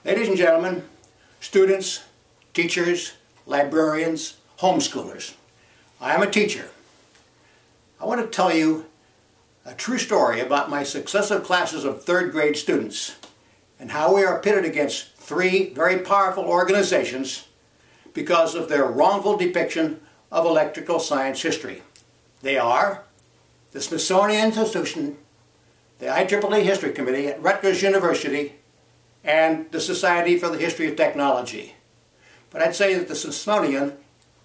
Ladies and gentlemen, students, teachers, librarians, homeschoolers, I am a teacher. I want to tell you a true story about my successive classes of third grade students and how we are pitted against three very powerful organizations because of their wrongful depiction of electrical science history. They are the Smithsonian Institution, the IEEE History Committee at Rutgers University, and the Society for the History of Technology. But I'd say that the Smithsonian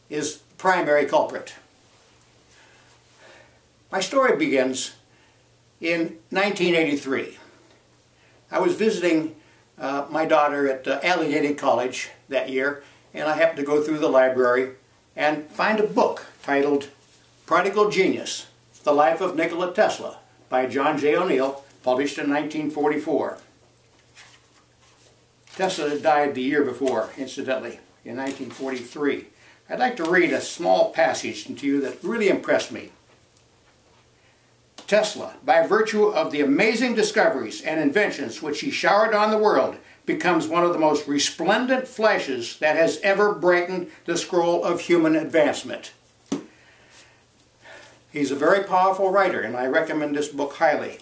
is the primary culprit. My story begins in 1983. I was visiting my daughter at Allegheny College that year, and I happened to go through the library and find a book titled Prodigal Genius, The Life of Nikola Tesla by John J. O'Neill, published in 1944. Tesla had died the year before, incidentally, in 1943. I'd like to read a small passage to you that really impressed me. Tesla, by virtue of the amazing discoveries and inventions which he showered on the world, becomes one of the most resplendent flashes that has ever brightened the scroll of human advancement. He's a very powerful writer, and I recommend this book highly.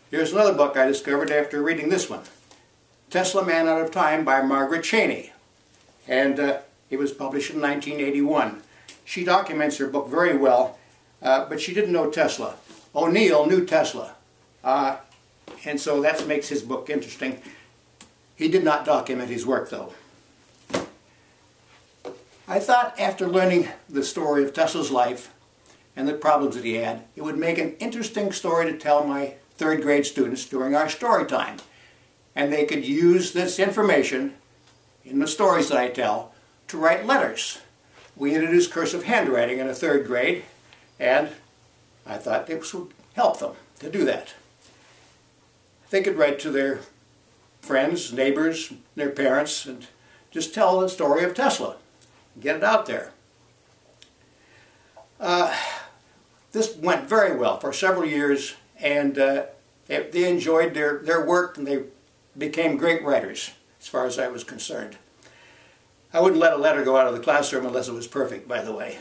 Here's another book I discovered after reading this one. Tesla Man Out of Time by Margaret Cheney. And it was published in 1981. She documents her book very well, but she didn't know Tesla. O'Neill knew Tesla. And so that makes his book interesting. He did not document his work, though. I thought after learning the story of Tesla's life and the problems that he had, it would make an interesting story to tell my third grade students during our story time. And they could use this information in the stories that I tell to write letters. We introduced cursive handwriting in the third grade, and I thought this would help them to do that. They could write to their friends, neighbors, their parents, and just tell the story of Tesla. Get it out there. This went very well for several years, and they enjoyed their work, and they became great writers, as far as I was concerned. I wouldn't let a letter go out of the classroom unless it was perfect, by the way.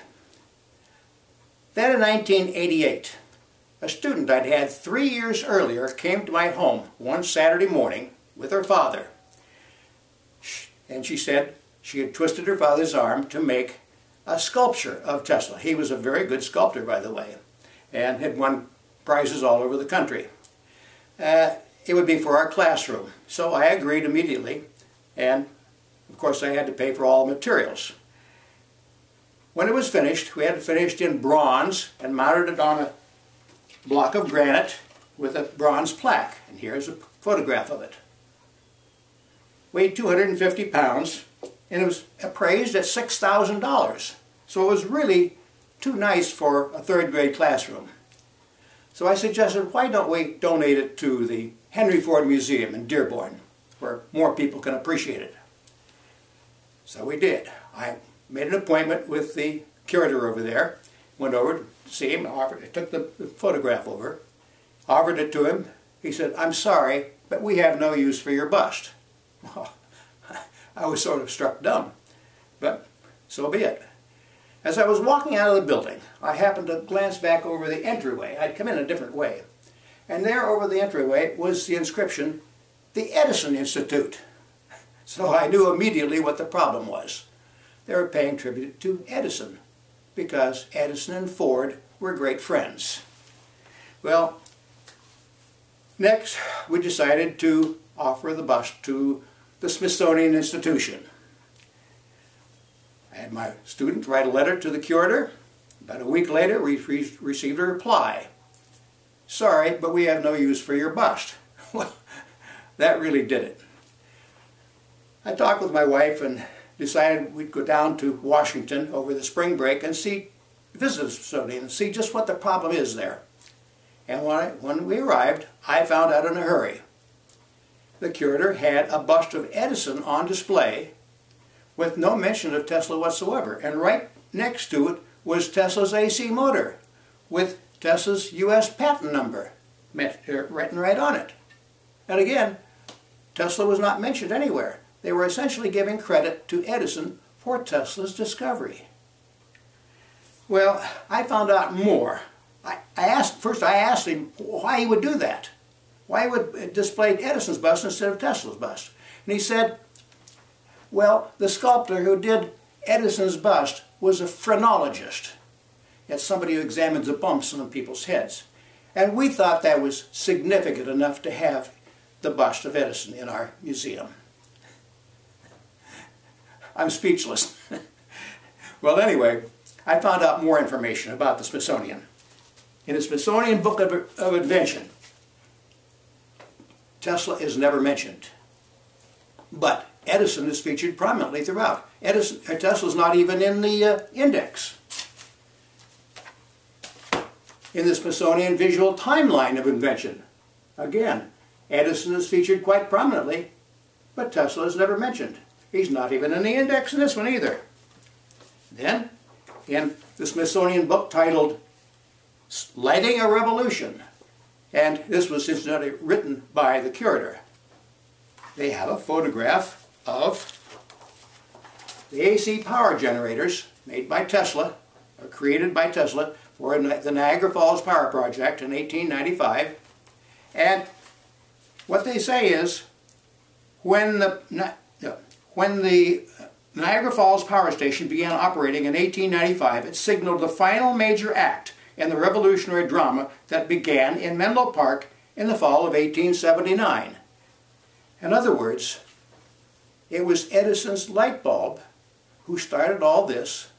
Then in 1988, a student I'd had 3 years earlier came to my home one Saturday morning with her father. And she said she had twisted her father's arm to make a sculpture of Tesla. He was a very good sculptor, by the way, and had won prizes all over the country. It would be for our classroom. So I agreed immediately, and of course I had to pay for all the materials. When it was finished, we had it finished in bronze and mounted it on a block of granite with a bronze plaque. And here's a photograph of it. Weighed 250 pounds, and it was appraised at $6,000. So it was really too nice for a third grade classroom. So I suggested, why don't we donate it to the Henry Ford Museum in Dearborn, where more people can appreciate it. So we did. I made an appointment with the curator over there, went over to see him, I took the photograph over, offered it to him. He said, "I'm sorry, but we have no use for your bust." Well, I was sort of struck dumb, but so be it. As I was walking out of the building, I happened to glance back over the entryway. I'd come in a different way. And there over the entryway was the inscription, the Edison Institute. So I knew immediately what the problem was. They were paying tribute to Edison, because Edison and Ford were great friends. Well, next we decided to offer the bust to the Smithsonian Institution. I had my student write a letter to the curator. About a week later, we received a reply. "Sorry, but we have no use for your bust." Well, that really did it. I talked with my wife and decided we'd go down to Washington over the spring break and visit the Smithsonian and see just what the problem is there. And when we arrived, I found out in a hurry. The curator had a bust of Edison on display with no mention of Tesla whatsoever. And right next to it was Tesla's AC motor with Tesla's U.S. patent number written right on it. And again, Tesla was not mentioned anywhere. They were essentially giving credit to Edison for Tesla's discovery. Well, I found out more. I asked him why he would do that. Why he would display Edison's bust instead of Tesla's bust. And he said, well, the sculptor who did Edison's bust was a phrenologist. That's somebody who examines the bumps on people's heads. And we thought that was significant enough to have the bust of Edison in our museum. I'm speechless. Well, anyway, I found out more information about the Smithsonian. In the Smithsonian Book of Invention, Tesla is never mentioned. But Edison is featured prominently throughout. Tesla's not even in the index. In the Smithsonian Visual Timeline of Invention, again, Edison is featured quite prominently, but Tesla is never mentioned. He's not even in the index in this one either. Then, in the Smithsonian book titled Lighting a Revolution, and this was incidentally written by the curator, they have a photograph of the AC power generators made by Tesla, or created by Tesla, for the Niagara Falls Power Project in 1895. And what they say is, when the Niagara Falls Power Station began operating in 1895, it signaled the final major act in the revolutionary drama that began in Menlo Park in the fall of 1879. In other words, it was Edison's light bulb who started all this,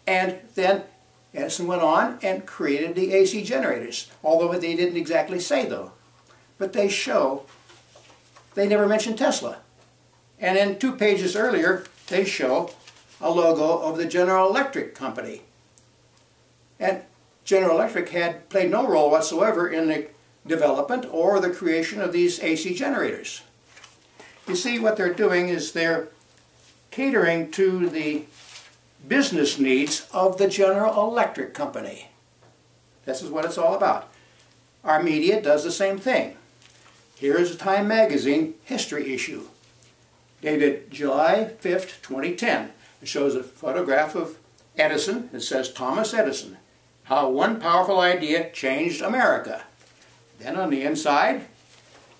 and then Edison went on and created the AC generators, although they didn't exactly say though. But they show, they never mentioned Tesla. And then 2 pages earlier, they show a logo of the General Electric company. And General Electric had played no role whatsoever in the development or the creation of these AC generators. You see, what they're doing is they're catering to the business needs of the General Electric company. This is what it's all about. Our media does the same thing. Here is a Time magazine history issue, dated July 5th, 2010. It shows a photograph of Edison. It says, Thomas Edison, how one powerful idea changed America. Then on the inside,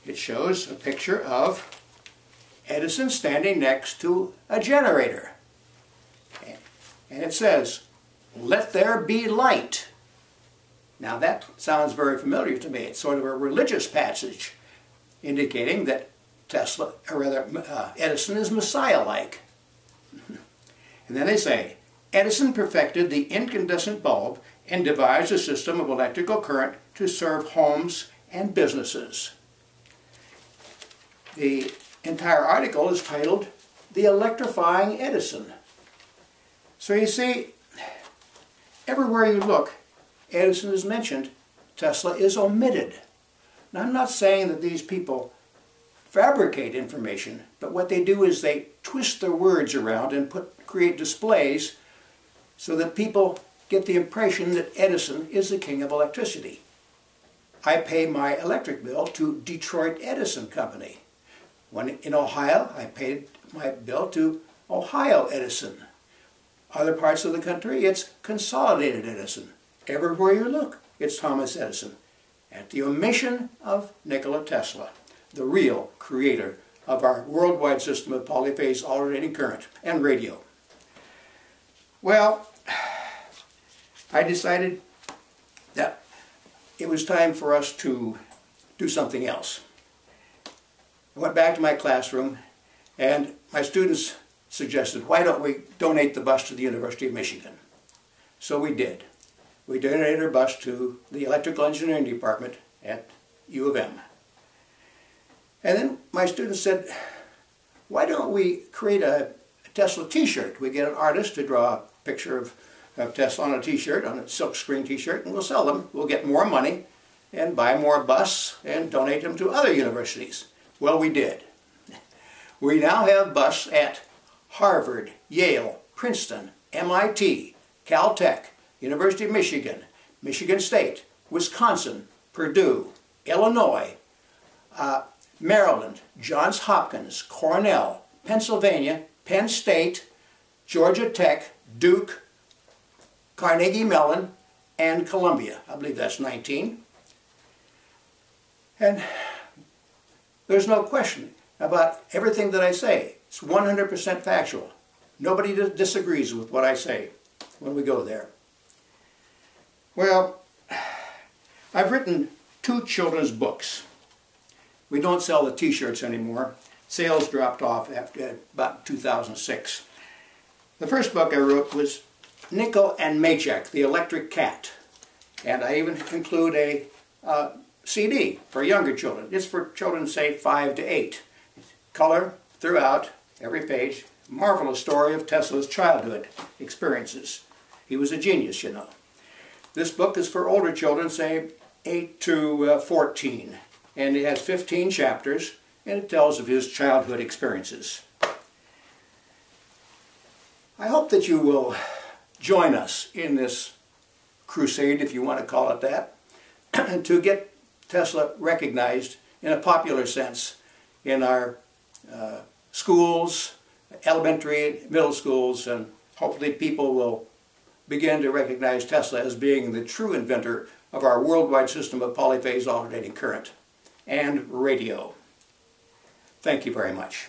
it shows a picture of Edison standing next to a generator. And it says, let there be light. Now that sounds very familiar to me. It's sort of a religious passage indicating that Edison is Messiah-like. And then they say, Edison perfected the incandescent bulb and devised a system of electrical current to serve homes and businesses. The entire article is titled, The Electrifying Edison. So you see, everywhere you look, Edison is mentioned, Tesla is omitted. Now, I'm not saying that these people fabricate information, but what they do is they twist their words around and create displays so that people get the impression that Edison is the king of electricity. I pay my electric bill to Detroit Edison Company. When in Ohio, I paid my bill to Ohio Edison. Other parts of the country, it's Consolidated Edison. Everywhere you look, it's Thomas Edison, at the omission of Nikola Tesla, the real creator of our worldwide system of polyphase alternating current and radio. Well, I decided that it was time for us to do something else. I went back to my classroom, and my students suggested, why don't we donate the bus to the University of Michigan? So we did. We donated our bus to the Electrical Engineering Department at U of M. And then my students said, why don't we create a Tesla t-shirt? We get an artist to draw a picture of Tesla on a t-shirt, on a silkscreen t-shirt, and we'll sell them. We'll get more money and buy more bus and donate them to other universities. Well, we did. We now have bus at Harvard, Yale, Princeton, MIT, Caltech, University of Michigan, Michigan State, Wisconsin, Purdue, Illinois, Maryland, Johns Hopkins, Cornell, Pennsylvania, Penn State, Georgia Tech, Duke, Carnegie Mellon, and Columbia. I believe that's 19. And there's no question about everything that I say. It's 100% factual. Nobody disagrees with what I say when we go there. Well, I've written 2 children's books. We don't sell the t-shirts anymore. Sales dropped off after about 2006. The first book I wrote was Nico and Maychek, the Electric Cat. And I even include a CD for younger children. It's for children, say, 5 to 8. Color throughout, every page. Marvelous story of Tesla's childhood experiences. He was a genius, you know. This book is for older children, say 8 to 14. And it has 15 chapters, and it tells of his childhood experiences. I hope that you will join us in this crusade, if you want to call it that, to get Tesla recognized in a popular sense in our schools, elementary, middle schools, and hopefully people will begin to recognize Tesla as being the true inventor of our worldwide system of polyphase alternating current and radio. Thank you very much.